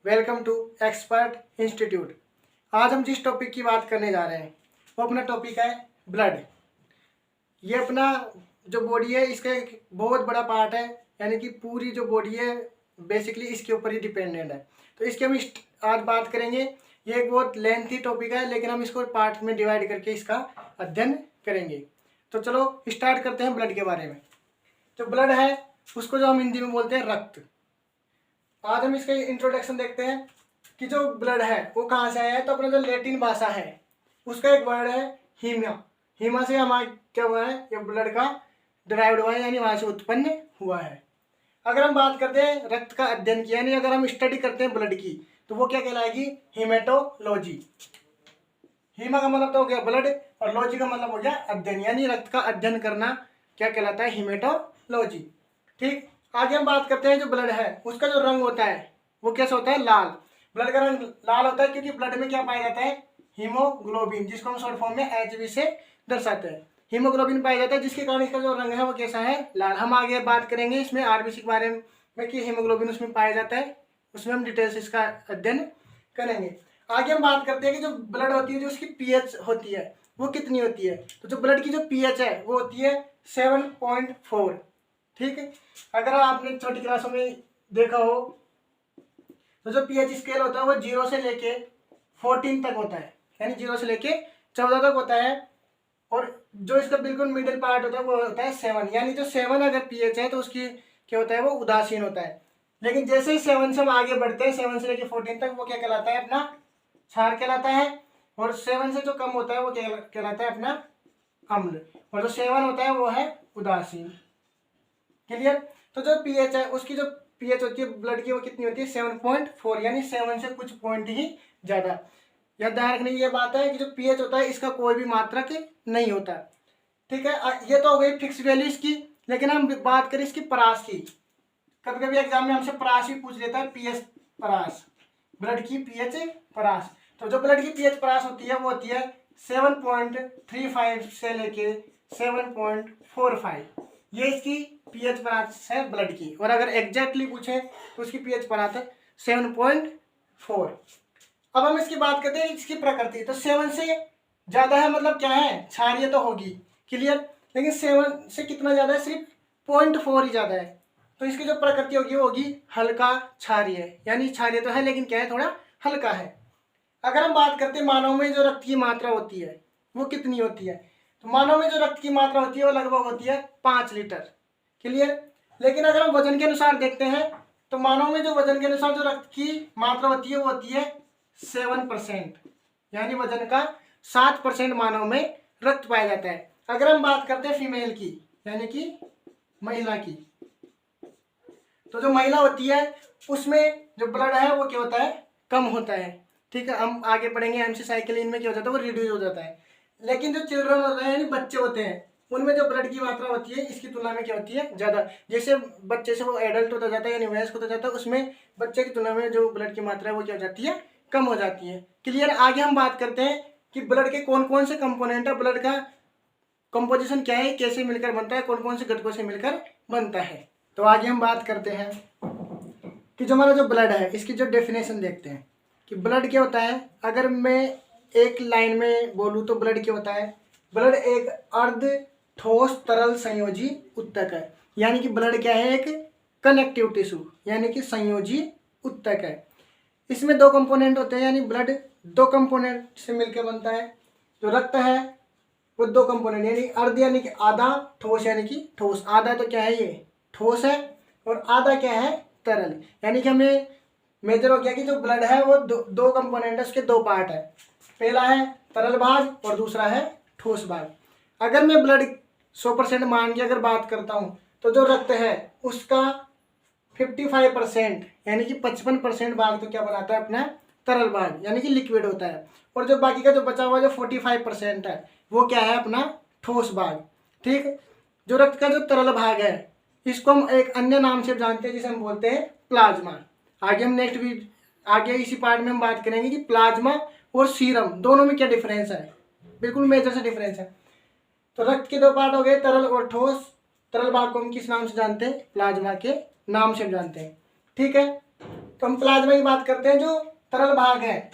Welcome to expert institute. आज हम जिस टॉपिक की बात करने जा रहे हैं वो अपना टॉपिक है ब्लड। ये अपना जो बॉडी है इसका एक बहुत बड़ा पार्ट है, यानी कि पूरी जो बॉडी है बेसिकली इसके ऊपर ही डिपेंडेंट है। तो इसके हम आज बात करेंगे। ये एक बहुत लेंथी टॉपिक है, लेकिन हम इसको पार्ट में डिवाइड करके इसका अध्ययन करेंगे। तो चलो स्टार्ट करते हैं ब्लड के बारे में। जो ब्लड है उसको जो हम हिंदी में बोलते हैं रक्त। आज हम इसका इंट्रोडक्शन देखते हैं कि जो ब्लड है वो कहाँ से आया है। तो अपना जो लैटिन भाषा है उसका एक वर्ड है हीमा। हीमा से हमारा क्या हुआ है, ये ब्लड का डिराइव्ड हुआ है, यानी वहाँ से उत्पन्न हुआ है। अगर हम बात करते हैं रक्त का अध्ययन की, यानी अगर हम स्टडी करते हैं ब्लड की, तो वो क्या कहलाएगी, हीमेटोलॉजी। हीमा का मतलब तो हो गया ब्लड और लॉजी का मतलब हो गया अध्ययन, यानी रक्त का अध्ययन करना क्या कहलाता है, हीमेटोलॉजी। ठीक, आगे हम बात करते हैं जो ब्लड है उसका जो रंग होता है वो कैसा होता है, लाल। ब्लड का रंग लाल होता है क्योंकि ब्लड में क्या पाया जाता है, हीमोग्लोबिन, जिसको हम शॉर्ट फॉर्म में HB से दर्शाते हैं। हीमोग्लोबिन पाया जाता है जिसके कारण इसका जो रंग है वो कैसा है, लाल। हम आगे बात करेंगे इसमें RBC के बारे में कि हीमोग्लोबिन उसमें पाया जाता है, उसमें हम डिटेल्स इसका अध्ययन करेंगे। आगे हम बात करते हैं कि जो ब्लड होती है जो उसकी pH होती है वो कितनी होती है। तो जो ब्लड की जो pH है वो होती है 7.4। ठीक है, अगर आपने छोटी क्लासों में देखा हो तो जो pH स्केल होता है वो 0 से लेके 14 तक होता है, यानी 0 से लेके 14 तक होता है। और जो इसका बिल्कुल मिडिल पार्ट होता है वो होता है 7, यानी जो 7 अगर pH है तो उसकी क्या होता है, वो उदासीन होता है। लेकिन जैसे ही 7 से हम आगे बढ़ते हैं, 7 से लेके 14 तक, वो क्या कहलाता है, अपना क्षार कहलाता है। और 7 से जो कम होता है वो क्या कहलाता है, अपना अम्ल। और जो 7 होता है वो है उदासीन। क्लियर। तो जो pH है उसकी जो pH होती है ब्लड की वो कितनी होती है, 7.4, यानी 7 से कुछ पॉइंट ही ज्यादा। याद ध्यान रखने की ये बात है कि जो pH होता है इसका कोई भी मात्रक नहीं होता। ठीक है, ये तो हो गई फिक्स वैल्यू इसकी। लेकिन हम बात करें इसकी परास की, कभी कभी एग्जाम में हमसे परास भी पूछ लेता है, pH परास, ब्लड की pH परास। तो जो ब्लड की pH परास होती है वो होती है 7.35 से लेके 7.45। ये इसकी pH परास है ब्लड की। और अगर एग्जैक्टली पूछे तो उसकी pH परास है 7.4। अब हम इसकी बात करते हैं इसकी प्रकृति। तो 7 से ज्यादा है मतलब क्या है, क्षारीय तो होगी। क्लियर। लेकिन 7 से कितना ज्यादा है, सिर्फ 0.4 ही ज्यादा है। तो इसकी जो प्रकृति होगी वो होगी हल्का क्षारीय, यानी क्षारीय तो है लेकिन क्या है, थोड़ा हल्का है। अगर हम बात करते हैं मानव में जो रक्त की मात्रा होती है वो कितनी होती है, तो मानव में जो रक्त की मात्रा होती है वो लगभग होती है 5 लीटर। क्लियर। लेकिन अगर हम वजन के अनुसार देखते हैं तो मानव में जो वजन के अनुसार जो रक्त की मात्रा होती है वो होती है 7%, यानी वजन का 7% मानव में रक्त पाया जाता है। अगर हम बात करते हैं फीमेल की, यानी कि महिला की, तो जो महिला होती है उसमें जो ब्लड है वो क्या होता है, कम होता है। ठीक है, हम आगे पढ़ेंगे MC साइकिल, इनमें क्या हो जाता है, वो रिड्यूस हो जाता है। लेकिन जो चिल्ड्रन होते हैं यानी बच्चे होते हैं उनमें जो ब्लड की मात्रा होती है इसकी तुलना में क्या होती है, ज्यादा। जैसे बच्चे से वो एडल्ट होता जाता है यानी वयस्क होता जाता है, उसमें बच्चे की तुलना में जो ब्लड की मात्रा है वो क्या हो जाती है, कम हो जाती है। क्लियर। आगे हम बात करते हैं कि ब्लड के कौन कौन से कंपोनेंट है, ब्लड का कंपोजिशन क्या है, कैसे मिलकर बनता है, कौन कौन से घटकों से मिलकर बनता है। तो आगे हम बात करते हैं कि जो हमारा जो ब्लड है इसकी जो डेफिनेशन देखते हैं कि ब्लड क्या होता है। अगर मैं एक लाइन में बोलूँ तो ब्लड क्या होता है, ब्लड एक अर्ध ठोस तरल संयोजी उत्तक है। यानी कि ब्लड क्या है, एक कनेक्टिव टिश्यू, यानी कि संयोजी उत्तक है। इसमें 2 कंपोनेंट होते हैं, यानी ब्लड 2 कंपोनेंट से मिलकर बनता है। जो रक्त है वो 2 कंपोनेंट, यानी अर्ध यानी कि आधा, ठोस यानी कि ठोस। आधा तो क्या है, ये ठोस है, और आधा क्या है, तरल। यानी कि हमें मेजर हो गया कि जो ब्लड है वो 2 कंपोनेंट है, उसके 2 पार्ट है। पहला है तरल भाग और दूसरा है ठोस भाग। अगर मैं ब्लड 100% मान के अगर बात करता हूँ तो जो रक्त है उसका 55% यानी कि 55% भाग तो क्या बनाता है, अपना तरल भाग, यानी कि लिक्विड होता है। और जो बाकी का जो बचा हुआ जो 45% है वो क्या है, अपना ठोस भाग। ठीक। जो रक्त का जो तरल भाग है इसको हम एक अन्य नाम से जानते हैं जिसे हम बोलते हैं प्लाज्मा। आगे हम आगे इसी पार्ट में हम बात करेंगे कि प्लाज्मा और सीरम दोनों में क्या डिफरेंस है, बिल्कुल मेजर से डिफरेंस है। तो रक्त के 2 पार्ट हो गए, तरल और ठोस। तरल भाग को हम किस नाम से जानते हैं, प्लाज्मा के नाम से जानते हैं। ठीक है। तो हम प्लाज्मा की बात करते हैं जो तरल भाग है,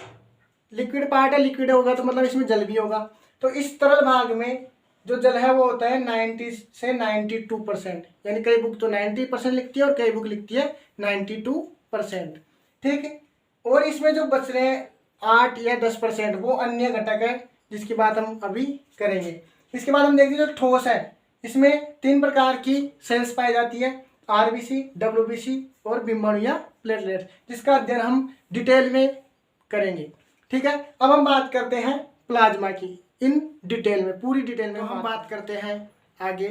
लिक्विड पार्ट है, लिक्विड होगा तो मतलब इसमें जल भी होगा। तो इस तरल भाग में जो जल है वो होता है 90 से 92%, यानी कई बुक तो 90% लिखती है और कई बुक लिखती है 92%। ठीक है, और इसमें जो बच रहे हैं 8 या 10% वो अन्य घटक है, जिसकी बात हम अभी करेंगे। इसके बाद हम देखते हैं जो ठोस है, इसमें 3 प्रकार की सेल्स पाई जाती है, आरबीसी, डब्ल्यूबीसी और बिम्बाणु या प्लेटलेट, जिसका अध्ययन हम डिटेल में करेंगे। ठीक है, अब हम बात करते हैं प्लाज्मा की इन डिटेल में, पूरी डिटेल में। हम बात करते हैं आगे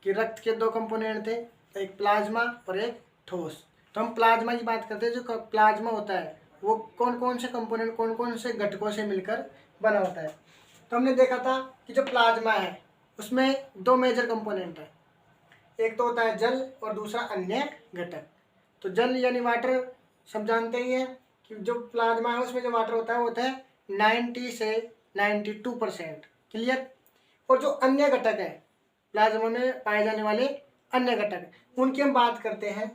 कि रक्त के 2 कंपोनेंट थे, एक प्लाज्मा और एक ठोस। तो हम प्लाज्मा की बात करते हैं। जो प्लाज्मा होता है वो कौन कौन से कंपोनेंट, कौन कौन से घटकों से मिलकर बना होता है। तो हमने देखा था कि जो प्लाज्मा है उसमें 2 मेजर कंपोनेंट है, एक तो होता है जल और दूसरा अन्य घटक। तो जल यानी वाटर, सब जानते ही हैं कि जो प्लाज्मा है उसमें जो वाटर होता है वो होता है 90 से 92%। क्लियर। और जो अन्य घटक है प्लाज्मा में पाए जाने वाले अन्य घटक, उनकी हम बात करते हैं।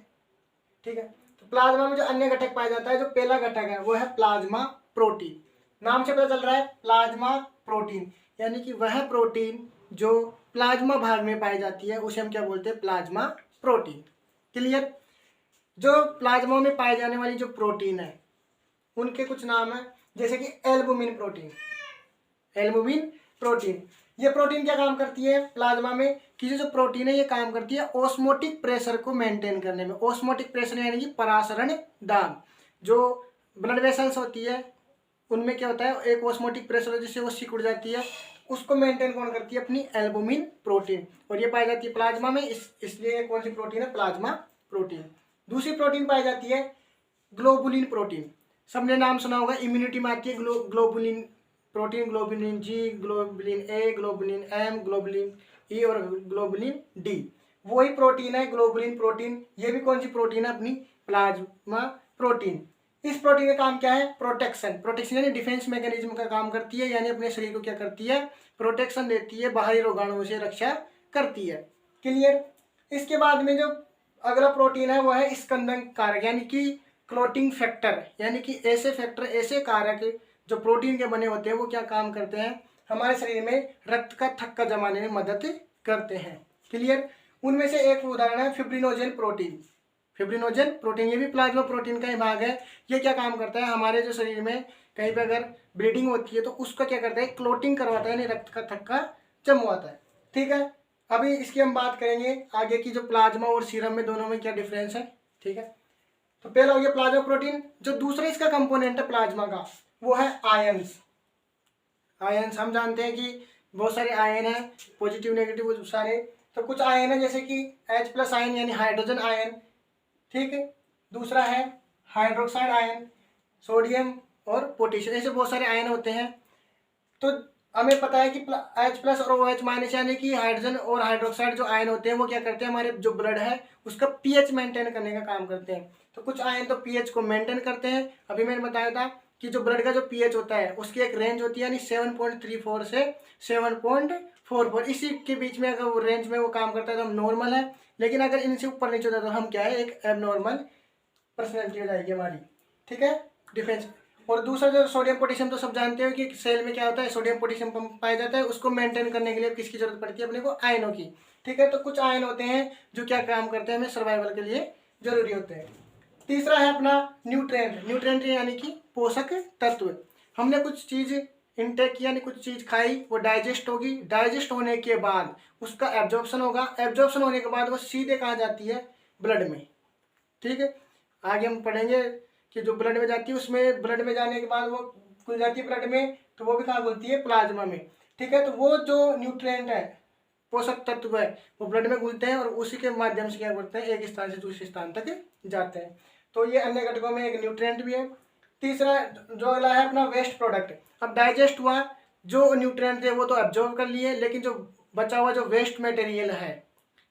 ठीक है, तो प्लाज्मा में जो अन्य घटक पाया जाता है, जो पहला घटक है वो है प्लाज्मा प्रोटीन। नाम से पता चल रहा है प्लाज्मा प्रोटीन, यानी कि वह प्रोटीन जो प्लाज्मा भाग में पाई जाती है उसे हम क्या बोलते हैं, प्लाज्मा प्रोटीन। क्लियर। जो प्लाज्मा में पाए जाने वाली जो प्रोटीन है उनके कुछ नाम है, जैसे कि एल्बुमिन प्रोटीन। एल्बुमिन प्रोटीन, ये प्रोटीन क्या काम करती है प्लाज्मा में, कि जो प्रोटीन है ये काम करती है ऑस्मोटिक प्रेशर को मेंटेन करने में। ऑस्मोटिक प्रेशर यानी कि परासरण दाब। जो ब्लड वेसल्स होती है उनमें क्या होता है, एक ऑस्मोटिक प्रेशर जिससे वो सिकुड़ जाती है, उसको मेंटेन कौन करती है, अपनी एल्बुमिन प्रोटीन। और ये पाई जाती है प्लाज्मा में, इसलिए कौन सी प्रोटीन है, प्लाज्मा प्रोटीन। दूसरी प्रोटीन पाई जाती है ग्लोबुलिन प्रोटीन। सबने नाम सुना होगा, इम्यूनिटी में आती है ग्लोबुलिन प्रोटीन, ग्लोबुलिन जी, ग्लोबुलिन ए, ग्लोबुलिन एम, ग्लोबुलिन ई और ग्लोबुलिन डी। वही प्रोटीन है ग्लोबुलिन प्रोटीन। ये भी कौन सी प्रोटीन है, अपनी प्लाज्मा प्रोटीन। इस प्रोटीन का काम क्या है, प्रोटेक्शन। प्रोटेक्शन यानी डिफेंस मैकेनिज्म का काम करती है, यानी अपने शरीर को क्या करती है, प्रोटेक्शन देती है, बाहरी रोगाणुओं से रक्षा करती है। क्लियर। इसके बाद में जो अगला प्रोटीन है वो है स्कंदन कारक, यानी कि क्लोटिंग फैक्टर, यानी कि ऐसे फैक्टर, ऐसे कारक जो प्रोटीन के बने होते हैं वो क्या काम करते हैं, हमारे शरीर में रक्त का थक्का जमाने में मदद करते हैं। क्लियर। उनमें से एक उदाहरण है फिब्रिनोजेन प्रोटीन। फिब्रिनोजेन प्रोटीन ये भी प्लाज्मा प्रोटीन का ही भाग है। ये क्या काम करता है, हमारे जो शरीर में कहीं पे अगर ब्लीडिंग होती है तो उसका क्या करता है, क्लोटिंग करवाता है, यानी रक्त का थक्का जमवाता है। ठीक है, अभी इसकी हम बात करेंगे आगे की, जो प्लाज्मा और सीरम में दोनों में क्या डिफरेंस है। ठीक है, तो पहला हो गया प्लाज्मा प्रोटीन। जो दूसरा इसका कंपोनेंट है प्लाज्मा का वो है आयंस। आयंस हम जानते हैं कि बहुत सारे आयन है, पॉजिटिव नेगेटिव सारे। तो कुछ आयन है जैसे कि H+ आयन यानी हाइड्रोजन आयन। ठीक है, दूसरा है हाइड्रोक्साइड आयन, सोडियम और पोटेशियम, ऐसे बहुत सारे आयन होते हैं। तो हमें पता है कि H+ और OH- यानी कि हाइड्रोजन और हाइड्रोक्साइड जो आयन होते हैं वो क्या करते हैं, हमारे जो ब्लड है उसका pH मेंटेन करने का काम करते हैं। तो कुछ आयन तो pH को मेंटेन करते हैं। अभी मैंने बताया था कि जो ब्लड का जो pH होता है उसकी एक रेंज होती है, यानी 7.34 से 7.44, इसी के बीच में अगर वो रेंज में वो काम करता है तो हम नॉर्मल है। लेकिन अगर इनसे ऊपर नीचे होता है तो हम क्या है, एक एबनॉर्मल पर्सनैलिटी हो जाएगी हमारी। ठीक है, डिफेंस। और दूसरा जो सोडियम पोटेशियम, तो सब जानते हो कि सेल में क्या होता है, सोडियम पोटेशियम पाया जाता है, उसको मेंटेन करने के लिए किसकी जरूरत पड़ती है, अपने को आयनों की। ठीक है, तो कुछ आयन होते हैं जो क्या काम करते हैं, हमें सर्वाइवल के लिए जरूरी होते हैं। तीसरा है अपना न्यूट्रिएंट। न्यूट्रिएंट यानी कि पोषक तत्व। हमने कुछ चीज इनटेक किया, यानी कुछ चीज खाई, वो डाइजेस्ट होगी, डाइजेस्ट होने के बाद उसका एब्जॉर्प्शन होगा, एब्जॉर्प्शन होने के बाद वो सीधे कहाँ जाती है, ब्लड में। ठीक है, आगे हम पढ़ेंगे कि जो ब्लड में जाती है उसमें ब्लड में जाने के बाद वो घुल जाती है ब्लड में, तो वो भी कहाँ घुलती है, प्लाज्मा में। ठीक है, तो वो जो न्यूट्रिएंट है, पोषक तत्व है, वो ब्लड में घुलते हैं और उसी के माध्यम से क्या करते हैं, एक स्थान से दूसरे स्थान तक जाते हैं। तो ये अन्य घटकों में एक न्यूट्रिएंट भी है। तीसरा जो अगला है अपना वेस्ट प्रोडक्ट। अब डाइजेस्ट हुआ, जो न्यूट्रिएंट थे वो तो एब्जॉर्ब कर लिए, लेकिन जो बचा हुआ जो वेस्ट मटेरियल है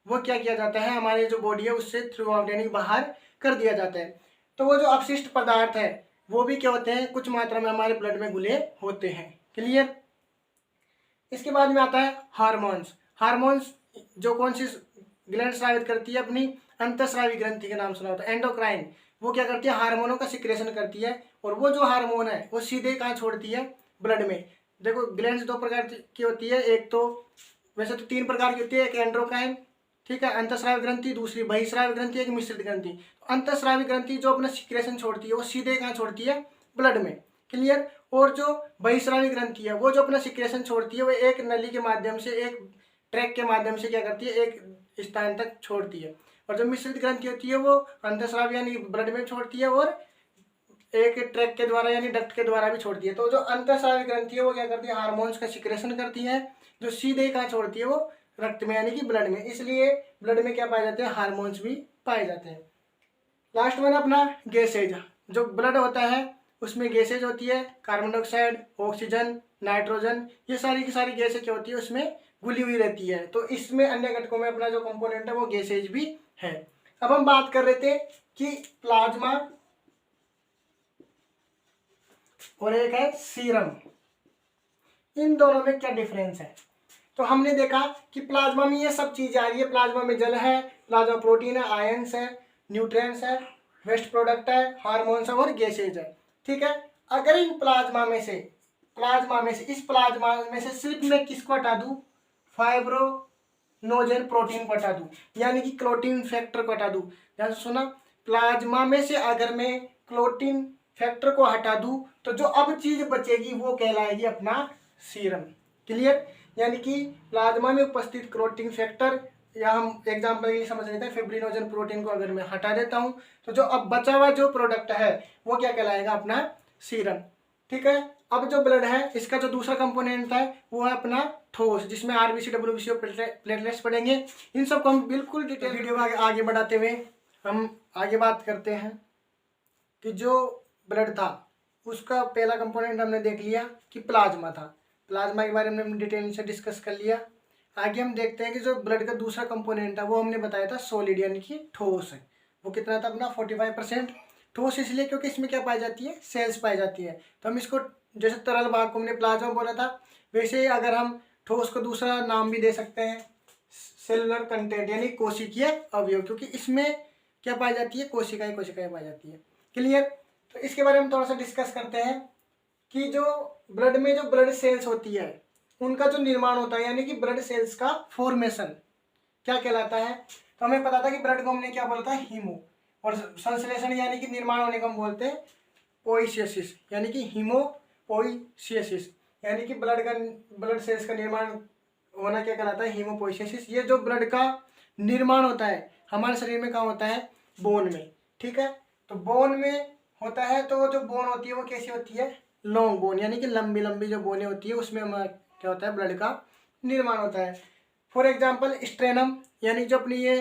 वो क्या किया जाता है, हमारी जो बॉडी है उससे थ्रू आउट यानी बाहर कर दिया जाता है। तो वो जो अपशिष्ट पदार्थ है वो भी क्या होते हैं, कुछ मात्रा में हमारे ब्लड में घुले होते हैं। क्लियर। इसके बाद में आता है हार्मोन्स। हार्मोन्स जो कौन सी ग्लैंड स्रावित करती है अपनी अंतःस्रावी ग्रंथि के नाम सुना होता है एंडोक्राइन। वो क्या करती है, हार्मोनों का सिक्रेशन करती है, और वो जो हार्मोन है वो सीधे कहाँ छोड़ती है, ब्लड में। देखो ग्लैंड्स दो प्रकार की होती है, एक तो वैसे तो 3 प्रकार की होती है, एक एंडोक्राइन, ठीक है, अंतःस्रावी ग्रंथि, दूसरी बहिस्रावी ग्रंथि, एक मिश्रित ग्रंथि। तो अंतःस्रावी ग्रंथि जो अपना सिक्रेशन छोड़ती है वो सीधे कहाँ छोड़ती है, ब्लड में, क्लियर। और जो बहिस्रावी ग्रंथि है वो जो अपना सिक्रेशन छोड़ती है वो एक नली के माध्यम से, एक ट्रैक के माध्यम से क्या करती है, एक स्थान तक छोड़ती है। और जो मिश्रित ग्रंथि होती है वो अंतःस्रावी यानी ब्लड में छोड़ती है, और एक ट्रैक के द्वारा यानी डक्ट के द्वारा भी छोड़ती है। तो जो अंतःस्रावी ग्रंथि है वो क्या करती है, हार्मोन्स का सिक्रेशन करती है, जो सीधे कहाँ छोड़ती है, वो रक्त में यानी कि ब्लड में। इसलिए ब्लड में क्या पाए जाते हैं, हार्मोन्स भी पाए जाते हैं। लास्ट में अपना गैसेज, जो ब्लड होता है उसमें गैसेज होती है, कार्बन डाइऑक्साइड, ऑक्सीजन, नाइट्रोजन, ये सारी की सारी गैसें क्या होती है उसमें घुली हुई रहती है। तो इसमें अन्य घटकों में अपना जो कंपोनेंट है वो गैसेज भी है। अब हम बात कर रहे थे कि प्लाज्मा और एक है सीरम, इन दोनों में क्या डिफरेंस है। तो हमने देखा कि प्लाज्मा में ये सब चीजें आ रही है, प्लाज्मा में जल है, प्लाज्मा प्रोटीन है, आयंस है, न्यूट्रिएंट्स है, वेस्ट प्रोडक्ट है, हार्मोन्स है और गैसेज है, ठीक है। अगर इन प्लाज्मा में से इस प्लाज्मा में से सिर्फ मैं किसको हटा दूं, फाइब्रोनोजेन प्रोटीन को हटा दूं, यानी कि क्लोटिन फैक्टर को हटा दूं। ध्यान से सुना, प्लाज्मा में से अगर मैं क्लोटिन फैक्टर को हटा दूं तो जो अब चीज बचेगी वो कहलाएगी अपना सीरम, क्लियर। यानी कि प्लाज्मा में उपस्थित क्लोटिंग फैक्टर, या हम एग्जाम्पल के लिए समझ लेते हैं फिब्रिनोजन प्रोटीन को अगर मैं हटा देता हूं तो जो अब बचा हुआ जो प्रोडक्ट है वो क्या कहलाएगा, अपना सीरम, ठीक है। अब जो ब्लड है इसका जो दूसरा कंपोनेंट है वो है अपना ठोस, जिसमें आरबीसी, डब्ल्यूबीसी और प्लेटलेट्स पढ़ेंगे। इन सबको हम बिल्कुल डिटेल वीडियो में आगे बढ़ाते हुए हम आगे बात करते हैं कि जो ब्लड था उसका पहला कंपोनेंट हमने देख लिया कि प्लाज्मा था, प्लाज्मा के बारे में हमने डिटेल से डिस्कस कर लिया। आगे हम देखते हैं कि जो ब्लड का दूसरा कंपोनेंट है वो हमने बताया था सॉलिड यानी कि ठोस है। वो कितना था अपना 45%। ठोस इसलिए क्योंकि इसमें क्या पाई जाती है, सेल्स पाई जाती है। तो हम इसको जैसे तरल भाग को हमने प्लाज्मा बोला था, वैसे ही अगर हम ठोस को दूसरा नाम भी दे सकते हैं सेलुलर कंटेंट यानी कोशिकीय अवयव, क्योंकि इसमें क्या पाई जाती है, कोशिकाएं पाई जाती है, क्लियर। तो इसके बारे में थोड़ा सा डिस्कस करते हैं कि जो ब्लड में जो ब्लड सेल्स होती है उनका जो निर्माण होता है यानी कि ब्लड सेल्स का फॉर्मेशन क्या कहलाता है। तो हमें पता था कि ब्लड को हमने क्या बोला था, हीमो, और संश्लेषण यानी कि निर्माण होने को हम बोलते हैं पोइसियसिस, यानी कि हीमोपोइसियसिस, यानी कि ब्लड सेल्स का निर्माण होना क्या कहलाता है, हीमोपोइसियसिस। ये जो ब्लड का निर्माण होता है हमारे शरीर में कहाँ होता है, बोन में, ठीक है। तो बोन में होता है, तो जो बोन होती है वो कैसी होती है, लॉन्ग बोन, यानी कि लंबी लंबी जो बोनें होती है उसमें हमारा क्या होता है, ब्लड का निर्माण होता है। फॉर एग्जांपल स्ट्रेनम, यानी जो अपनी ये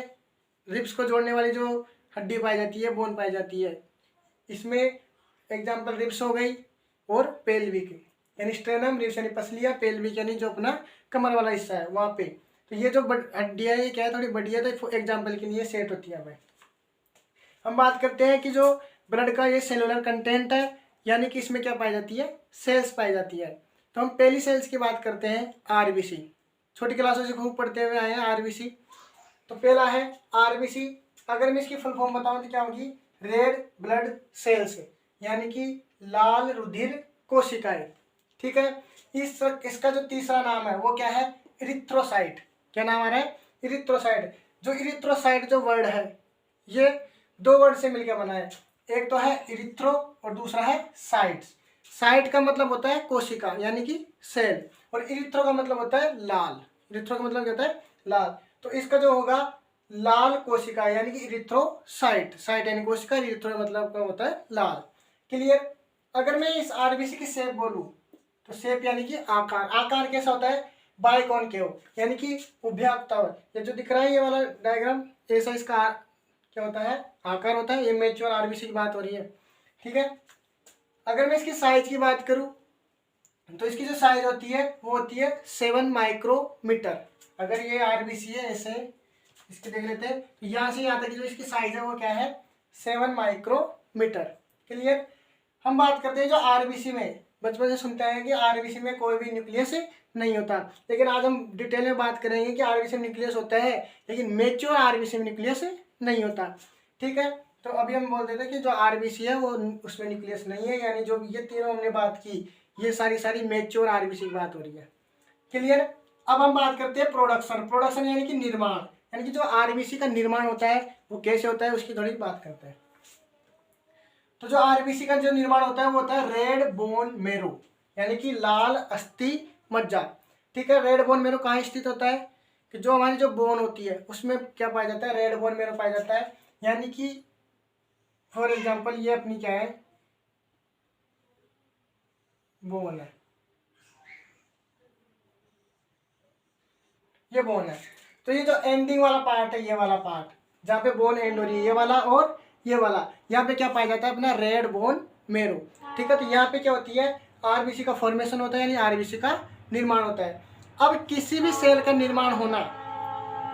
रिब्स को जोड़ने वाली जो हड्डी पाई जाती है, बोन पाई जाती है, इसमें एग्जांपल रिब्स हो गई और पेल्विक, यानी स्ट्रेनम, रिब्स यानी पसलियाँ, पेल्विक यानी जो अपना कमर वाला हिस्सा है वहाँ पे। तो ये जो हड्डियाँ है ये क्या है, थोड़ी बड़ी है, तो एग्जाम्पल के लिए सेट होती है हमें। हम बात करते हैं कि जो ब्लड का ये सेलुलर कंटेंट है यानी कि इसमें क्या पाई जाती है, सेल्स पाई जाती है। तो हम पहली सेल्स की बात करते हैं आरबीसी, छोटी क्लासों से खूब पढ़ते हुए आए हैं आरबीसी। तो पहला है आरबीसी, अगर मैं इसकी फुल फॉर्म बताऊं तो क्या होगी, रेड ब्लड सेल्स, यानी कि लाल रुधिर कोशिकाएं, ठीक है। इसका जो तीसरा नाम है वो क्या है, इरिथ्रोसाइट। क्या नाम आ रहा है, इरिथ्रोसाइट। जो इरिथ्रोसाइट जो वर्ड है ये 2 वर्ड से मिलकर बना है, एक तो है इरिथ्रो और दूसरा है साइट्स। साइट का मतलब होता है कोशिका यानी कि सेल, और इरिथ्रो का मतलब होता है लाल। इरिथ्रो का मतलब क्या होता है, लाल। तो इसका जो होगा लाल कोशिका यानी कि इरिथ्रोसाइट, साइट यानी कोशिका, इरिथ्रो मतलब का होता है लाल, क्लियर। अगर मैं इस आरबीसी की शेप बोलूं तो शेप यानी कि आकार, आकार कैसा होता है, बाइकॉनकेव यानी कि उभयाक्तावर। ये जो दिख रहा है ये वाला डायग्राम, ऐसा इसका क्या होता है, आकार होता है। ये मैच्योर आरबीसी की बात हो रही है, ठीक है। अगर मैं इसकी साइज की बात करूं तो इसकी जो साइज होती है वो होती है 7 माइक्रोमीटर। अगर ये आरबीसी है ऐसे इसके देख लेते हैं तो यहाँ से यहाँ तक की जो इसकी साइज है वो क्या है, 7 माइक्रोमीटर, क्लियर। हम बात करते हैं जो आरबीसी में बचपन से सुनते हैं कि आरबीसी में कोई भी न्यूक्लियस नहीं होता, लेकिन आज हम डिटेल में बात करेंगे कि आरबीसी में न्यूक्लियस होता है लेकिन मेच्योर आरबीसी में न्यूक्लियस नहीं होता। ठीक है, तो अभी हम बोल देते हैं कि जो आरबीसी है वो उसमें न्यूक्लियस नहीं है, यानी जो ये तीनों हमने बात की ये सारी मेच्योर आरबीसी की बात हो रही है। क्लियर। अब हम बात करते हैं प्रोडक्शन। प्रोडक्शन यानी कि निर्माण, यानी कि जो आरबीसी का निर्माण होता है वो कैसे होता है उसकी थोड़ी बात करते हैं। तो जो आरबीसी का जो निर्माण होता है वो होता है रेड बोन मेरो, यानी कि लाल अस्थि मज्जा। ठीक है, रेड बोन मेरो कहाँ स्थित होता है कि जो हमारी जो बोन होती है उसमें क्या पाया जाता है, रेड बोन मेरो पाया जाता है। यानी कि फॉर एग्जांपल ये अपनी क्या है, बोन है, ये बोन है। तो ये जो एंडिंग वाला पार्ट है, ये वाला पार्ट जहाँ पे बोन एंड हो रही है, ये वाला और ये वाला, यहाँ पे क्या पाया जाता है अपना रेड बोन मेरो। ठीक है, तो यहाँ पे क्या होती है, आरबीसी का फॉर्मेशन होता है, यानी आरबीसी का निर्माण होता है। अब किसी भी सेल का निर्माण होना,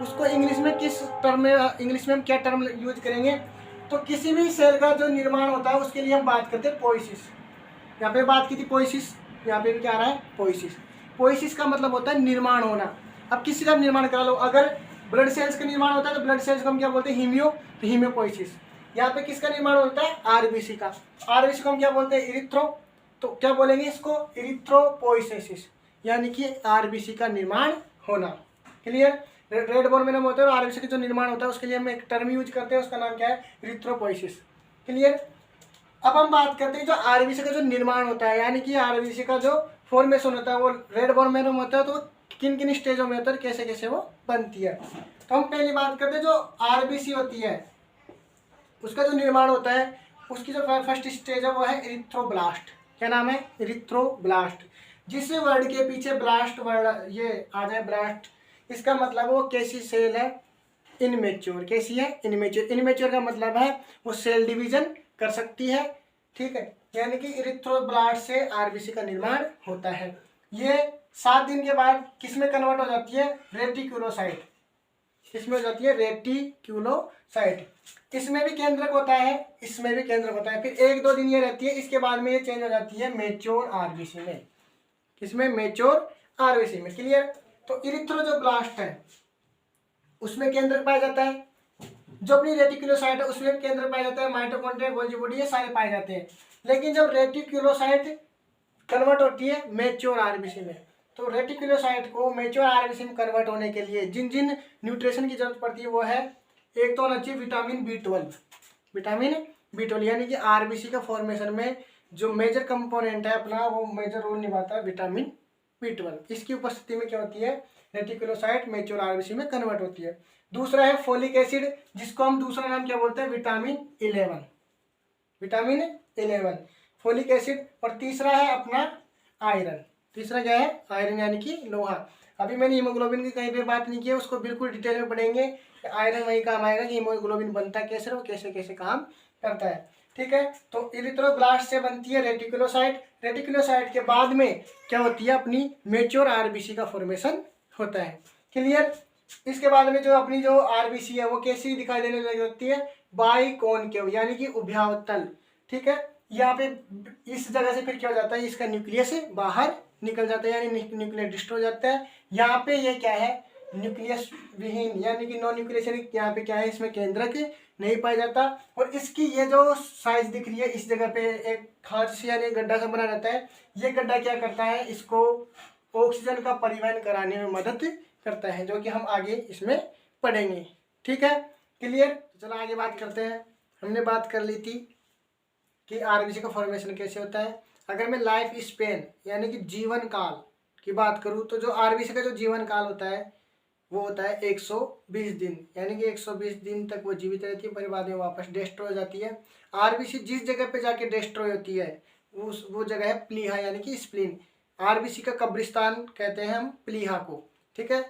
उसको इंग्लिश में किस टर्म में, इंग्लिश में हम क्या टर्म यूज करेंगे, तो किसी भी सेल का जो निर्माण होता है उसके लिए हम बात करते हैं पोइसिस। यहाँ पे बात की थी पोइसिस, यहाँ पे भी क्या आ रहा है पोइसिस। पोइसिस का मतलब होता है निर्माण होना। अब किसी का निर्माण करा लो, अगर ब्लड सेल्स का निर्माण होता है तो ब्लड सेल्स को हम क्या बोलते हैं, हीमियो, तो हीमियोपोइसिस। यहाँ पे किसका निर्माण होता है, आरबीसी का। आरबीसी को हम क्या बोलते हैं, इरिथ्रो, तो क्या बोलेंगे इसको, इरिथ्रोपोइसिस, यानी कि आरबीसी का निर्माण होना। क्लियर। रेड बोन मेरो होता है और आरबीसी का जो निर्माण होता है उसके लिए हम एक टर्म यूज करते हैं, उसका नाम क्या है, इरिथ्रोपोइसिस। क्लियर। अब हम बात करते हैं जो आरबीसी का जो निर्माण होता है, यानी कि आरबीसी का जो फॉर्मेशन होता है वो रेड बोन मेरो में होता है, तो किन किन स्टेजों में होता है, कैसे कैसे वो बनती है। तो हम पहली बात करते हैं जो आरबीसी होती है उसका जो निर्माण होता है, उसकी जो फर्स्ट स्टेज है वो है इरिथ्रोब्लास्ट। क्या नाम है, इरिथ्रोब्लास्ट। जिस वर्ड के पीछे ब्लास्ट वर्ड ये आ जाए, ब्लास्ट, इसका मतलब वो कैसी सेल है, इनमेच्योर। कैसी है, इनमेच्योर। इनमेच्योर का मतलब है वो सेल डिवीजन कर सकती है। ठीक है, यानी कि इरिथ्रोब्लास्ट से आरबीसी का निर्माण होता है। ये 7 दिन के बाद किसमें कन्वर्ट हो जाती है, रेटिक्यूलोसाइट। इसमें हो जाती है रेटिक्यूलोसाइट। इसमें भी केंद्रक होता है, इसमें भी केंद्रक होता है। फिर 1-2 दिन ये रहती है, इसके बाद में ये चेंज हो जाती है मेच्योर आरबीसी में। किसमें, मेच्योर आरबीसी में। क्लियर। तो इरिथ्रो जो ब्लास्ट है उसमें केंद्रक पाया जाता है, जो अपनी रेटिक्यूलोसाइट है उसमें केंद्र पाया जाता है, माइटोकॉन्ड्रिया, गोल्जी बॉडी, ये सारे पाए जाते हैं। लेकिन जब रेटिक्यूलोसाइट कन्वर्ट होती है मेच्योर आरबीसी में, तो रेटिक्यूलोसाइट को मेच्योर आरबीसी में कन्वर्ट होने के लिए जिन जिन न्यूट्रिशन की जरूरत पड़ती है वो है, एक तो होना चाहिए विटामिन B12। विटामिन B12 यानी कि आरबीसी का फॉर्मेशन में जो मेजर कंपोनेंट है अपना, वो मेजर रोल निभाता है विटामिन B12। इसकी उपस्थिति में क्या होती है, रेटिक्यूलोसाइट मेच्योर आरबीसी में कन्वर्ट होती है। दूसरा है फोलिक एसिड, जिसको हम दूसरा नाम क्या बोलते हैं, विटामिन 11। Vitamin 11 folic acid. और तीसरा है अपना आयरन। तीसरा क्या है, आयरन यानी कि लोहा। अभी मैंने हीमोग्लोबिन की कहीं पे बात नहीं की है, उसको बिल्कुल डिटेल में पढ़ेंगे। आयरन वही काम आएगा कि हीमोग्लोबिन बनता कैसे, वो कैसे कैसे काम करता है। ठीक है, तो इरिथ्रोब्लास्ट से बनती है रेटिक्यूलोसाइट। रेटिक्यूलोसाइट के बाद में क्या होती है, अपनी मेच्योर आरबीसी का फॉर्मेशन होता है। क्लियर। इसके बाद में जो अपनी जो आरबीसी है वो कैसी दिखाई देने लग जाती है, बाइकॉनकेव, यानी कि उभयावतल। ठीक है, यहाँ पे इस जगह से फिर क्या हो जाता है, इसका न्यूक्लियस बाहर निकल जाता है, यानी न्यूक्लियस डिस्ट्रॉय हो जाता है। यहाँ पे ये क्या है, न्यूक्लियस विहीन, यानी कि नॉन न्यूक्लियस। यहाँ पे क्या है, इसमें केंद्रक नहीं पाया जाता। और इसकी ये जो साइज दिख रही है, इस जगह पे एक खाज से यानी गड्ढा सा बना रहता है। ये गड्ढा क्या करता है, इसको ऑक्सीजन का परिवहन कराने में मदद करता है, जो कि हम आगे इसमें पढ़ेंगे। ठीक है, क्लियर। तो चलो आगे बात करते हैं। हमने बात कर ली थी कि आरबीसी का फॉर्मेशन कैसे होता है। अगर मैं लाइफ स्पेन यानी कि जीवन काल की बात करूं, तो जो आरबीसी का जो जीवन काल होता है वो होता है 120 दिन, यानी कि 120 दिन तक वो जीवित रहती है, फिर बाद में वापस डिस्ट्रॉय हो जाती है। आरबीसी जिस जगह पे जाके डिस्ट्रॉय होती है वो जगह है प्लीहा, यानी कि स्प्लीन। आरबीसी का कब्रिस्तान कहते हैं हम प्लीहा को। ठीक है,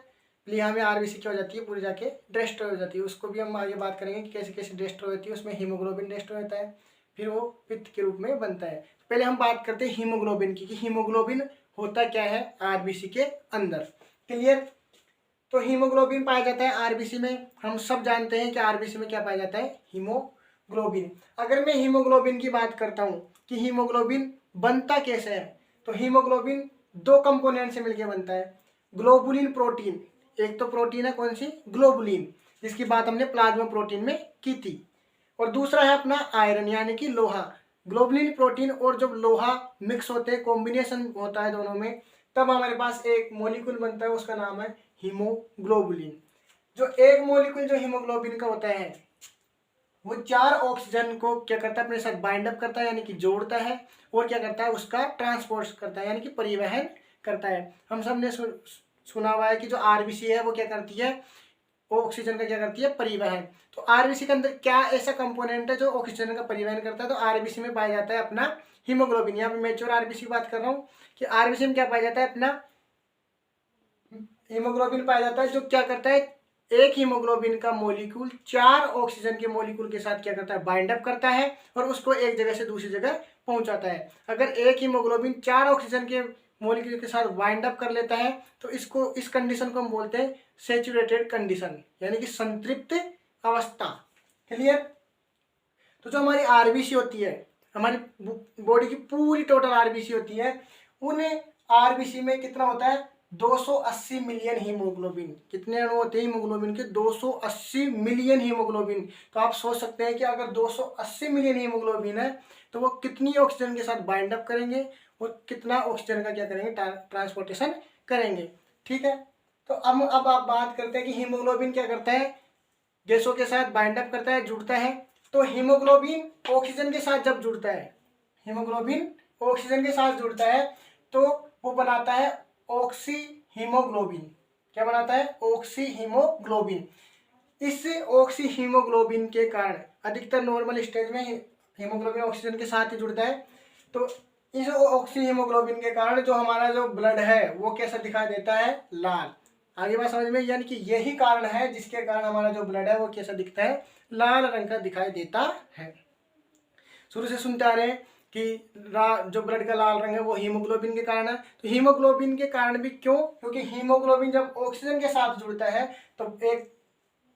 प्लीहा में आरबीसी क्या हो जाती है, पूरी जाके डिस्ट्रॉय हो जाती है। उसको भी हम आगे बात करेंगे कि कैसे कैसे डिस्ट्रॉय होती है। उसमें हीमोग्लोबिन डिस्ट्रॉय होता है, फिर वो पित्त के रूप में बनता है। पहले हम बात करते हैं हीमोग्लोबिन की, कि हीमोग्लोबिन होता क्या है आरबीसी के अंदर। क्लियर। तो हीमोग्लोबिन पाया जाता है आरबीसी में। हम सब जानते हैं कि आरबीसी में क्या पाया जाता है, हीमोग्लोबिन। अगर मैं हीमोग्लोबिन की बात करता हूँ कि हीमोग्लोबिन बनता कैसे है, तो हीमोग्लोबिन दो कंपोनेंट से मिलकर बनता है। ग्लोबुलिन प्रोटीन, एक तो प्रोटीन है कौन सी, ग्लोबुलिन, जिसकी बात हमने प्लाज्मा प्रोटीन में की थी, और दूसरा है अपना आयरन यानी कि लोहा। ग्लोबुलिन प्रोटीन और जब लोहा मिक्स होते हैं, कॉम्बिनेशन होता है दोनों में, तब हमारे पास एक मॉलिक्यूल बनता है, उसका नाम है हीमोग्लोबुलिन। जो एक मॉलिक्यूल जो हीमोग्लोबिन का होता है वो 4 ऑक्सीजन को क्या करता है, अपने साथ बाइंड अप करता है यानी कि जोड़ता है, और क्या करता है, उसका ट्रांसपोर्ट करता है यानी कि परिवहन करता है। हम सब ने सुना हुआ है कि जो आरबीसी है वो क्या करती है, ऑक्सीजन का क्या करती है, परिवहन। तो आरबीसी के अंदर क्या ऐसा कंपोनेंट है जो ऑक्सीजन का परिवहन करता है, तो आरबीसी में पाया जाता है अपना हीमोग्लोबिन। यहाँ पे मेच्योर आरबीसी की बात कर रहा हूँ कि आरबीसी में क्या पाया जाता है, अपना हीमोग्लोबिन पाया जाता है, जो क्या करता है, एक हीमोग्लोबिन का मॉलिक्यूल 4 ऑक्सीजन के मॉलिक्यूल के साथ क्या करता है, बाइंड अप करता है और उसको एक जगह से दूसरी जगह पहुंचाता है। अगर एक हीमोग्लोबिन 4 ऑक्सीजन के मॉलिक्यूल के साथ बाइंड अप कर लेता है तो इसको, इस कंडीशन को हम बोलते हैं सैचुरेटेड कंडीशन यानी कि संतृप्त अवस्था। क्लियर। तो जो हमारी आरबीसी होती है, हमारी बॉडी की पूरी टोटल आरबीसी होती है, उन आरबीसी में कितना होता है, 280 मिलियन हीमोग्लोबिन। कितने अणु होते हैं हीमोग्लोबिन के, 280 मिलियन हीमोग्लोबिन। तो आप सोच सकते हैं कि अगर 280 मिलियन हीमोग्लोबिन है तो वो कितनी ऑक्सीजन के साथ बाइंड अप करेंगे और कितना ऑक्सीजन का क्या करेंगे, ट्रांसपोर्टेशन करेंगे। ठीक है। तो अब आप बात करते हैं कि हीमोग्लोबिन क्या करता है, गैसों के साथ बाइंड अप करता है, जुड़ता है। तो हीमोग्लोबिन ऑक्सीजन के साथ जब जुड़ता है, हीमोग्लोबिन ऑक्सीजन के साथ जुड़ता है तो वो बनाता है ऑक्सी हीमोग्लोबिन। क्या बनाता है, ऑक्सी हीमोग्लोबिन। इस ऑक्सी हीमोग्लोबिन के कारण अधिकतर नॉर्मल स्टेज में हीमोग्लोबिन ऑक्सीजन के साथ ही जुड़ता है। तो इस ऑक्सी हीमोग्लोबिन के कारण जो हमारा जो ब्लड है वो कैसा दिखाई देता है, लाल। आगे बात समझ में, यानी कि यही कारण है जिसके कारण हमारा जो ब्लड है वो कैसा दिखता है, लाल रंग का दिखाई देता है। शुरू से सुनते आ रहे हैं कि जो ब्लड का लाल रंग है वो हीमोग्लोबिन के कारण है। तो हीमोग्लोबिन के कारण भी क्यों, क्योंकि हीमोग्लोबिन जब ऑक्सीजन के साथ जुड़ता है तो एक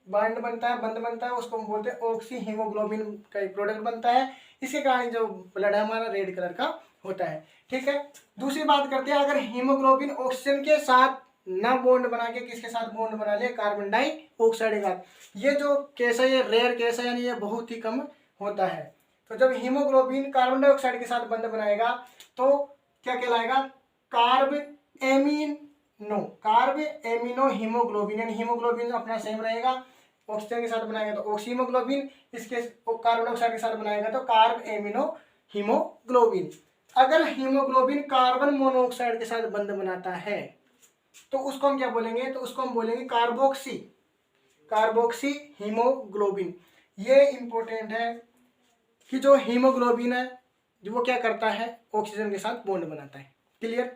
बॉन्ड बनता है, बंध बनता है, उसको हम बोलते हैं ऑक्सी हीमोग्लोबिन का एक प्रोडक्ट बनता है। इसके कारण जो ब्लड है हमारा रेड कलर का होता है। ठीक है। दूसरी बात करते हैं, अगर हीमोग्लोबिन ऑक्सीजन के साथ ना बॉन्ड बना के किसके साथ बॉन्ड बना ले, कार्बन डाइऑक्साइड के साथ। ये जो केस है ये रेयर केस है, यानी ये बहुत ही कम होता है। तो जब हीमोग्लोबिन कार्बन डाइऑक्साइड के साथ बंध बनाएगा तो क्या कहलाएगा, कार्ब एमिनो हीमोग्लोबिन, यानी हीमोग्लोबिन अपना सेम रहेगा, ऑक्सीजन के साथ बनाएगा तो ऑक्सी हीमोग्लोबिन, इसके कार्बन डाइऑक्साइड के साथ बनाएगा तो कार्ब एमिनो हीमोग्लोबिन। अगर हीमोग्लोबिन कार्बन मोनोऑक्साइड के साथ बंध बनाता है तो उसको हम क्या बोलेंगे, तो उसको हम बोलेंगे कार्बोक्सी हीमोग्लोबिन। ये इंपॉर्टेंट है कि जो हीमोग्लोबिन है जो वो क्या करता है, ऑक्सीजन के साथ बॉन्ड बनाता है। क्लियर।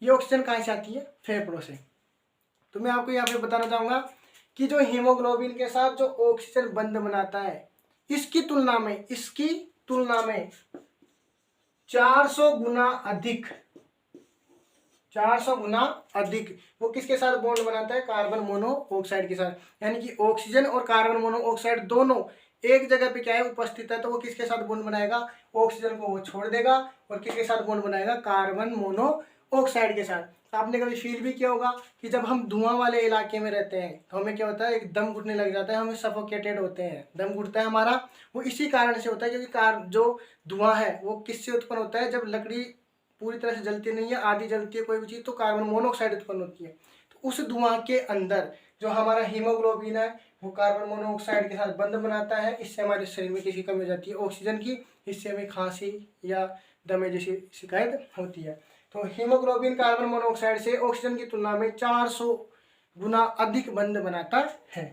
ये ऑक्सीजन कहाँ से आती है, फेफड़ों से। तो मैं आपको यहाँ पे बताना चाहूँगा कि जो हीमोग्लोबिन के साथ जो ऑक्सीजन बंध बनाता है, इसकी तुलना में 400 गुना अधिक वो किसके साथ बॉन्ड बनाता है, कार्बन मोनोऑक्साइड के साथ। यानी कि ऑक्सीजन और कार्बन मोनोऑक्साइड दोनों एक जगह पे क्या है, उपस्थित है, तो वो किसके साथ बॉन्ड बनाएगा, ऑक्सीजन को वो छोड़ देगा और किसके साथ बॉन्ड बनाएगा, कार्बन मोनोऑक्साइड के साथ। आपने कभी फील भी किया होगा कि जब हम धुआं वाले इलाके में रहते हैं तो हमें क्या होता है, एक दम घुटने लग जाता है, हमें सफोकेटेड होते हैं, दम घुटता है हमारा। वो इसी कारण से होता है क्योंकि जो धुआं है वो किससे उत्पन्न होता है, जब लकड़ी पूरी तरह से जलती नहीं है, आधी जलती है कोई भी चीज़, तो कार्बन मोनोऑक्साइड उत्पन्न होती है। तो उस धुआं के अंदर जो हमारा हीमोग्लोबिन है वो कार्बन मोनोऑक्साइड के साथ बंध बनाता है। इससे हमारे शरीर में किसी कमी हो जाती है ऑक्सीजन की, इससे हमें खांसी या दमे जैसी शिकायत होती है। तो हीमोग्लोबिन कार्बन मोनोऑक्साइड से ऑक्सीजन की तुलना में 400 गुना अधिक बंध बनाता है।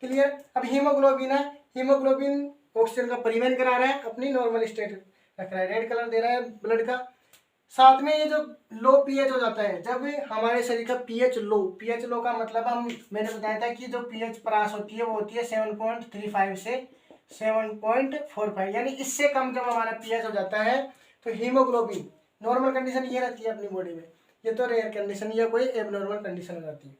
क्लियर। अब हीमोग्लोबिन है, हीमोग्लोबिन ऑक्सीजन का परिवहन करा रहा है, अपनी नॉर्मल स्टेट रख रहा है, रेड कलर दे रहा है ब्लड का। साथ में ये जो लो पीएच हो जाता है, जब हमारे शरीर का पीएच लो का मतलब मैंने बताया था कि जो पीएच परास होती है वो होती है 7.35 से 7.45, यानी इससे कम जब हमारा पीएच हो जाता है तो हीमोग्लोबिन, नॉर्मल कंडीशन ये रहती है अपनी बॉडी में, ये तो रेयर कंडीशन या कोई एबनॉर्मल कंडीशन हो जाती है।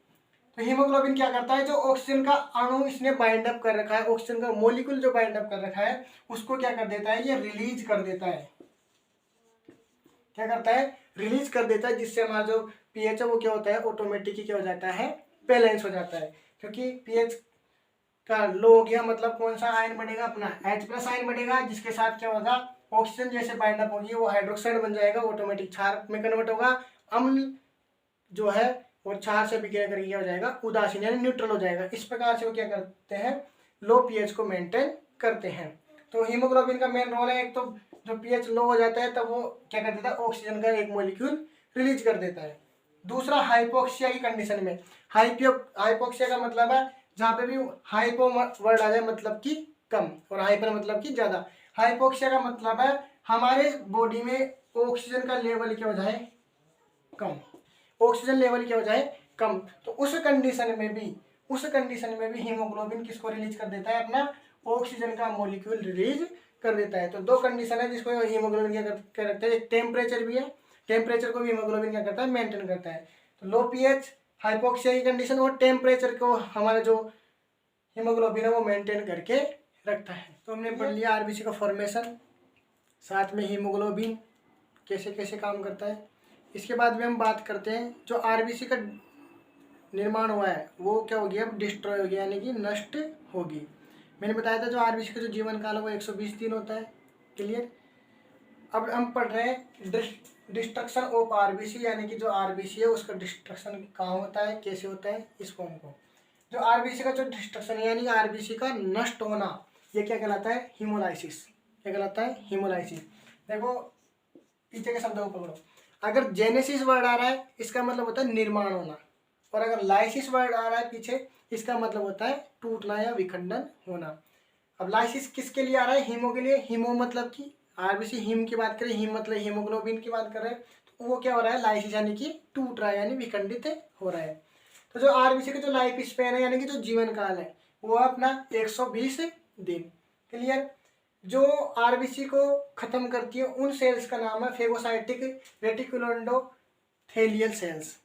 तो हीमोग्लोबिन क्या करता है, जो ऑक्सीजन का अणु इसने बाइंड अप कर रखा है, ऑक्सीजन का मॉलिक्यूल जो बाइंड अप कर रखा है उसको क्या कर देता है, ये रिलीज कर देता है, क्या करता है, रिलीज कर देता है, जिससे हमारा जो पीएच है वो क्या होता है, ऑटोमेटिकली क्या हो जाता है, बैलेंस हो जाता है। क्योंकि पीएच का लो हो गया मतलब कौन सा आयन बनेगा, अपना H+ आयन बनेगा, जिसके साथ क्या होगा, ऑक्सीजन जैसे बाइंड अप होगी वो हाइड्रोक्साइड बन जाएगा, ऑटोमेटिक क्षार में कन्वर्ट होगा। अम्ल जो है वो क्षार से विक्रिया करके क्या हो जाएगा, उदासीन यानी न्यूट्रल हो जाएगा। इस प्रकार से वो क्या करते हैं, लो पीएच को मेंटेन करते हैं। तो हीमोग्लोबिन का मेन रोल है, एक तो जो पीएच लो हो जाता है तब वो क्या कर देता है, ऑक्सीजन का एक मॉलिक्यूल रिलीज कर देता है। दूसरा हाइपोक्सिया की कंडीशन में, हाइपोक्सिया का मतलब है जहाँ पे भी हाइपो वर्ड आ जाए मतलब कि कम और हाइपर मतलब कि ज्यादा। हाइपोक्सिया का मतलब है हमारे बॉडी में ऑक्सीजन का लेवल क्या हो जाए, कम, ऑक्सीजन लेवल क्या हो जाए, कम। तो उस कंडीशन में भी हीमोग्लोबिन किसको रिलीज कर देता है, अपना ऑक्सीजन का मॉलिक्यूल रिलीज कर देता है। तो दो कंडीशन है जिसको हीमोग्लोबिन क्या करता है, एक टेम्परेचर भी है, टेम्परेचर को भी हीमोग्लोबिन क्या करता है, मेंटेन करता है। तो लो पीएच, हाइपोक्सिया की कंडीशन और टेम्परेचर को हमारा जो हीमोग्लोबिन है वो मेंटेन करके रखता है। तो हमने पढ़ लिया आरबीसी का फॉर्मेशन, साथ में हीमोग्लोबिन कैसे कैसे काम करता है। इसके बाद में हम बात करते हैं जो आरबीसी का निर्माण हुआ है वो क्या हो गया, अब डिस्ट्रॉय हो गया यानी कि नष्ट होगी। मैंने बताया था जो आरबीसी का जो जीवन काल है वो 120 दिन होता है। क्लियर। अब हम पढ़ रहे हैं डिस्ट्रक्शन ऑफ आरबीसी, यानी कि जो आरबीसी है उसका डिस्ट्रक्शन कहाँ होता है, कैसे होता है, इस फॉर्म को। जो आरबीसी का जो डिस्ट्रक्शन है यानी आरबीसी का नष्ट होना, ये क्या कहलाता है, हीमोलाइसिस। क्या कहलाता है, हीमोलाइसिस। देखो पीछे के शब्दों को पकड़ो, अगर जेनेसिस वर्ड आ रहा है इसका मतलब होता है निर्माण होना, और अगर लाइसिस वर्ड आ रहा है पीछे इसका मतलब होता है टूटना या विखंडन होना। अब लाइसिस किसके लिए आ रहा है, हीमो के लिए। हीमो मतलब कि आरबीसी हीम की बात करें, हीम मतलब हीमोग्लोबिन की बात कर रहे हैं, तो वो क्या हो रहा है, लाइसिस यानी कि टूट रहा है यानी विखंडित हो रहा है। तो जो आरबीसी का जो लाइफ स्पेन है यानी कि जो जीवन काल है वो अपना 120 दिन। क्लियर। जो आरबीसी को खत्म करती है उन सेल्स का नाम है फेगोसाइटिक रेटिकुलोएंडोथेलियल सेल्स।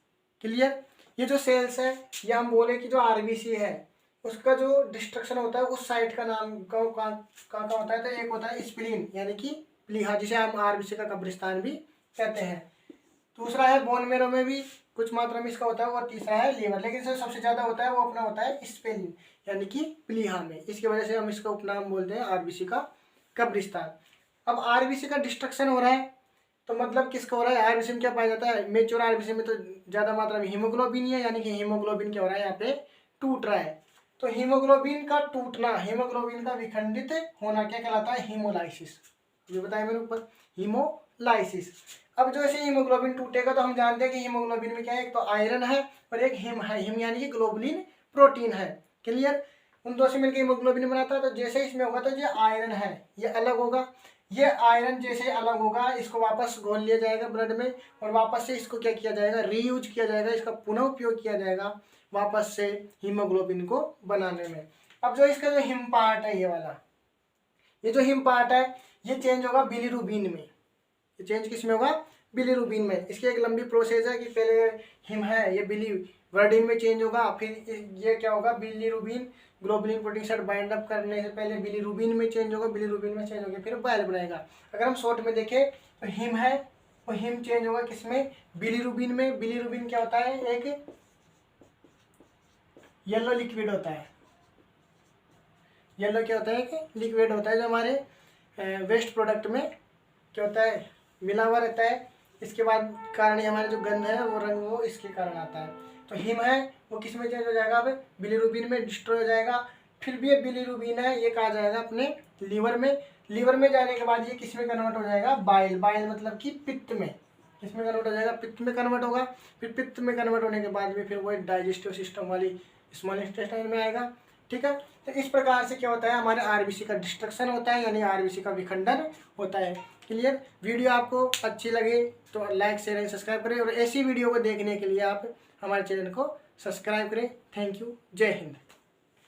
क्लियर। ये जो सेल्स है ये हम बोले कि जो आरबीसी है उसका जो डिस्ट्रक्शन होता है उस साइट का नाम का होता है। तो एक होता है स्प्लीन यानी कि प्लीहा, जिसे हम आरबीसी का कब्रिस्तान भी कहते हैं। दूसरा है बोन मेरो में भी कुछ मात्रा में इसका होता है, और तीसरा है लीवर, लेकिन इससे सबसे ज्यादा होता है वो अपना होता है स्प्लीन यानी कि प्लीहा में। इसकी वजह से हम इसका उपनाम बोलते हैं आरबीसी का कब्रिस्तान। अब आरबीसी का डिस्ट्रक्शन हो रहा है तो मतलब किसका हो रहा है, आरबीसी में क्या पाया जाता है, मेच्योर आरबीसी में तो ज्यादा मात्रा में हीमोग्लोबिन ही है, यानी कि हीमोग्लोबिन क्या हो रहा है, यहाँ पे टूट रहा है। तो हीमोग्लोबिन का टूटना, हीमोग्लोबिन का विखंडित होना क्या कहलाता है, हीमोलाइसिस। ये बताया मेरे ऊपर, हीमोलाइसिस। अब जो ऐसे हीमोग्लोबिन टूटेगा तो हम जानते हैं कि हीमोग्लोबिन में क्या है, एक तो आयरन है और एक हिम है। हिम यानी कि ग्लोबुलिन प्रोटीन है। क्लियर। उन दो से मिलकर हीमोग्लोबिन बनाता है। तो जैसे इसमें होगा तो ये आयरन है ये अलग होगा, ये आयरन जैसे अलग होगा इसको वापस घोल लिया जाएगा ब्लड में, और वापस से इसको क्या किया जाएगा, रीयूज किया जाएगा, इसका पुनः उपयोग किया जाएगा वापस से हीमोग्लोबिन को बनाने में। अब जो इसका जो हिम पार्ट है, ये वाला, ये जो हिम पार्ट है ये चेंज होगा बिलीरुबिन में। ये चेंज किस में होगा, बिलीरुबिन में। इसकी एक लंबी प्रोसेस है कि पहले हिम है ये बिलीवर्डिन में चेंज होगा, फिर ये क्या होगा, bilirubin globulin protein side bind up करने से पहले बिलीरुबिन में चेंज होगा, बिलीरुबिन में चेंज होगा फिर बाइल बनाएगा। अगर हम शॉर्ट में देखें तो हिम है वो हिम चेंज होगा किसमें, बिलीरुबिन में। बिलीरुबिन क्या होता है, एक येलो लिक्विड होता है। येलो क्या होता है, एक लिक्विड होता है जो हमारे वेस्ट प्रोडक्ट में क्या होता है, मिला हुआ रहता है। इसके बाद कारण हमारे जो गंध है वो रंग वो इसके कारण आता है। तो हिम है वो किस में चेंज हो जाएगा, अब बिलीरुबिन में डिस्ट्रॉय हो जाएगा। फिर भी ये बिलीरुबिन है ये कहा जाएगा अपने लीवर में। लीवर में जाने के बाद ये किस में कन्वर्ट हो जाएगा, बाइल। बाइल मतलब कि पित्त में। किस में कन्वर्ट हो जाएगा, पित्त में कन्वर्ट होगा। फिर पित्त में कन्वर्ट होने के बाद में फिर वो डाइजेस्टिव सिस्टम वाली स्मॉल इंटेस्टाइन में आएगा। ठीक है। तो इस प्रकार से क्या होता है, हमारे आरबीसी का डिस्ट्रक्शन होता है यानी आरबीसी का विखंडन होता है। क्लियर। वीडियो आपको अच्छी लगे तो लाइक शेयर एंड सब्सक्राइब करें, और ऐसी वीडियो को देखने के लिए आप हमारे चैनल को सब्सक्राइब करें। Thank you. जय हिंद।